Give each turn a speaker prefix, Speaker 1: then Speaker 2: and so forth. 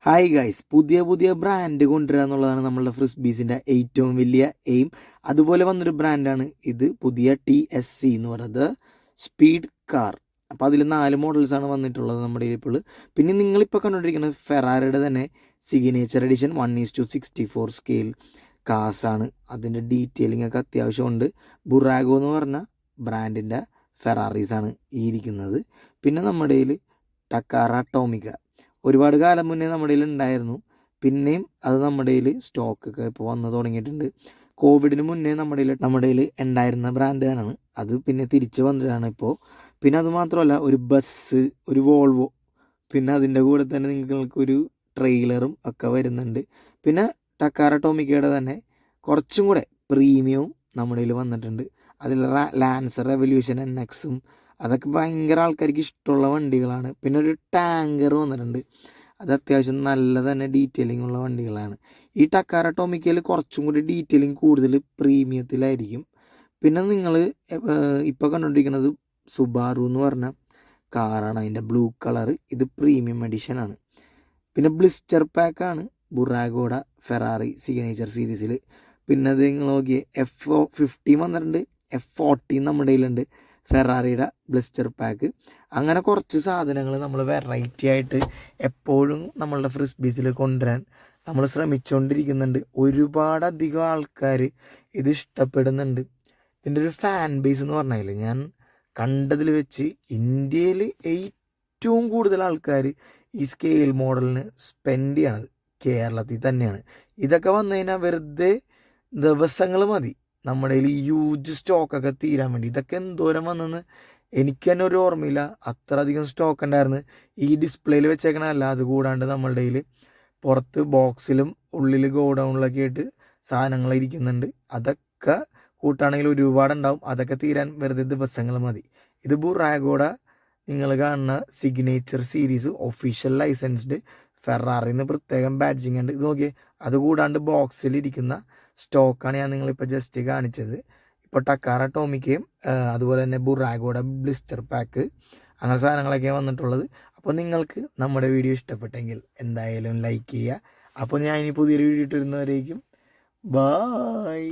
Speaker 1: Hi guys, പുതിയ പുതിയ brand കൊണ്ടുവരിക എന്നുള്ളതാണ് നമ്മളുടെ ഫ്രിസ്ബീസിൻ്റെ ഏറ്റവും വലിയ എയിം. അതുപോലെ വന്നൊരു ബ്രാൻഡാണ് ഇത്, പുതിയ TSC എന്ന് പറയുന്നത്, സ്പീഡ് കാർ. അപ്പോൾ അതിൽ 4 മോഡൽസാണ് വന്നിട്ടുള്ളത് നമ്മുടെ ഇപ്പോൾ. പിന്നെ നിങ്ങളിപ്പോൾ കണ്ടുകൊണ്ടിരിക്കുന്നത് ഫെറാറിയുടെ തന്നെ സിഗ്നേച്ചർ എഡിഷൻ 1:64 സ്കെയിൽ കാസാണ്. അതിൻ്റെ ഡീറ്റെയിലിംഗ് ഒക്കെ അത്യാവശ്യമുണ്ട്. ബുറാഗോ എന്ന് പറഞ്ഞ ബ്രാൻഡിൻ്റെ ഫെറാറീസാണ് ഈ ഇരിക്കുന്നത്. പിന്നെ നമ്മുടെ കയ്യിൽ ടക്കാറ അട്ടോമിക്ക ഒരുപാട് കാലം മുന്നേ നമ്മുടെ കയ്യിൽ ഉണ്ടായിരുന്നു. പിന്നെയും അത് നമ്മുടെ കയ്യിൽ സ്റ്റോക്കൊക്കെ ഇപ്പോൾ വന്ന് തുടങ്ങിയിട്ടുണ്ട്. കോവിഡിന് മുന്നേ നമ്മുടെ കയ്യിൽ ഉണ്ടായിരുന്ന ബ്രാൻഡാണ് അത്, പിന്നെ തിരിച്ച് വന്നതാണ് ഇപ്പോൾ. പിന്നെ അത് മാത്രമല്ല, ഒരു ബസ്, ഒരു വോൾവോ, പിന്നെ അതിൻ്റെ കൂടെ തന്നെ നിങ്ങൾക്കൊരു ട്രെയിലറും ഒക്കെ വരുന്നുണ്ട്. പിന്നെ ടക്കാറ ടോമിക്കയുടെ തന്നെ കുറച്ചും കൂടെ പ്രീമിയവും നമ്മുടെ കയ്യിൽ വന്നിട്ടുണ്ട്. അതിൽ ലാൻസർ റെവല്യൂഷൻ NXും അതൊക്കെ ഭയങ്കര ആൾക്കാർക്ക് ഇഷ്ടമുള്ള വണ്ടികളാണ്. പിന്നെ ഒരു ടാങ്കർ വന്നിട്ടുണ്ട്, അത് അത്യാവശ്യം നല്ല തന്നെ ഡീറ്റെയിലിംഗ് ഉള്ള വണ്ടികളാണ്. ഈ ടക്കാറ ടോമിക്കയിൽ കുറച്ചും കൂടി ഡീറ്റെയിലിംഗ് കൂടുതൽ പ്രീമിയത്തിലായിരിക്കും. പിന്നെ നിങ്ങൾ ഇപ്പോൾ കണ്ടുകൊണ്ടിരിക്കുന്നത് സുബാറു എന്ന് പറഞ്ഞ കാറാണ്, അതിൻ്റെ ബ്ലൂ കളർ. ഇത് പ്രീമിയം എഡിഷനാണ്. പിന്നെ ബ്ലിസ്റ്റർ പാക്കാണ് ബുറാഗോഡ ഫെറാറി സിഗ്നേച്ചർ സീരീസിൽ. പിന്നെ അത് നിങ്ങൾ നോക്കിയേ, F50 വന്നിട്ടുണ്ട്, F40 നമ്മുടെ കയ്യിലുണ്ട്, ഫെറാറിയുടെ ബ്ലിസ്റ്റർ പാക്ക്. അങ്ങനെ കുറച്ച് സാധനങ്ങൾ നമ്മൾ വെറൈറ്റി ആയിട്ട് എപ്പോഴും നമ്മളുടെ ഫ്രിസ്ബീസിൽ കൊണ്ടുവരാൻ നമ്മൾ ശ്രമിച്ചുകൊണ്ടിരിക്കുന്നുണ്ട്. ഒരുപാടധികം ആൾക്കാർ ഇത് ഇഷ്ടപ്പെടുന്നുണ്ട്. ഇതിൻ്റെ ഒരു ഫാൻ ബേസ് എന്ന് പറഞ്ഞാൽ ഞാൻ കണ്ടതിൽ വെച്ച് ഇന്ത്യയിൽ ഏറ്റവും കൂടുതൽ ആൾക്കാർ ഈ സ്കെയിൽ മോഡലിന് സ്പെൻഡ് ചെയ്യണത് കേരളത്തിൽ തന്നെയാണ്. ഇതൊക്കെ വന്നു കഴിഞ്ഞാൽ വെറുതെ ദിവസങ്ങൾ മതി നമ്മുടെ കയ്യിൽ ഹ്യൂജ് സ്റ്റോക്കൊക്കെ തീരാൻ വേണ്ടി. ഇതൊക്കെ എന്തോരം വന്നെന്ന് എനിക്ക് തന്നെ ഒരു ഓർമ്മയില്ല, അത്ര അധികം സ്റ്റോക്ക് ഉണ്ടായിരുന്നു. ഈ ഡിസ്പ്ലേയിൽ വെച്ചേക്കണല്ല, അത് കൂടാണ്ട് നമ്മളുടെ കയ്യിൽ പുറത്ത് ബോക്സിലും ഉള്ളിൽ ഗോഡൗണിലൊക്കെ ആയിട്ട് സാധനങ്ങൾ ഇരിക്കുന്നുണ്ട്. അതൊക്കെ കൂട്ടാണെങ്കിൽ ഒരുപാടുണ്ടാവും. അതൊക്കെ തീരാൻ വെറുതെ ദിവസങ്ങൾ മതി. ഇത് ബുറാഗോഡ നിങ്ങൾ കാണുന്ന സിഗ്നേച്ചർ സീരീസ് ഒഫീഷ്യൽ ലൈസൻസ്ഡ് ഫെറാറിന്ന് പ്രത്യേകം ബാഡ്ജിങ് ഉണ്ട്. ഇത് നോക്കിയേ, അതുകൂടാണ്ട് ബോക്സിലിരിക്കുന്ന സ്റ്റോക്കാണ് ഞാൻ നിങ്ങളിപ്പോൾ ജസ്റ്റ് കാണിച്ചത്. ഇപ്പോൾ ടക്കാറ ടോമിക്കയും അതുപോലെ തന്നെ ബുറാഗോഡ ബ്ലിസ്റ്റർ പാക്ക്, അങ്ങനെ സാധനങ്ങളൊക്കെ വന്നിട്ടുള്ളത്. അപ്പോൾ നിങ്ങൾക്ക് നമ്മുടെ വീഡിയോ ഇഷ്ടപ്പെട്ടെങ്കിൽ എന്തായാലും ലൈക്ക് ചെയ്യുക. അപ്പോൾ ഞാൻ ഇനി പുതിയൊരു വീഡിയോ ഇട്ട് വരുന്നവരേക്കും ബായ്.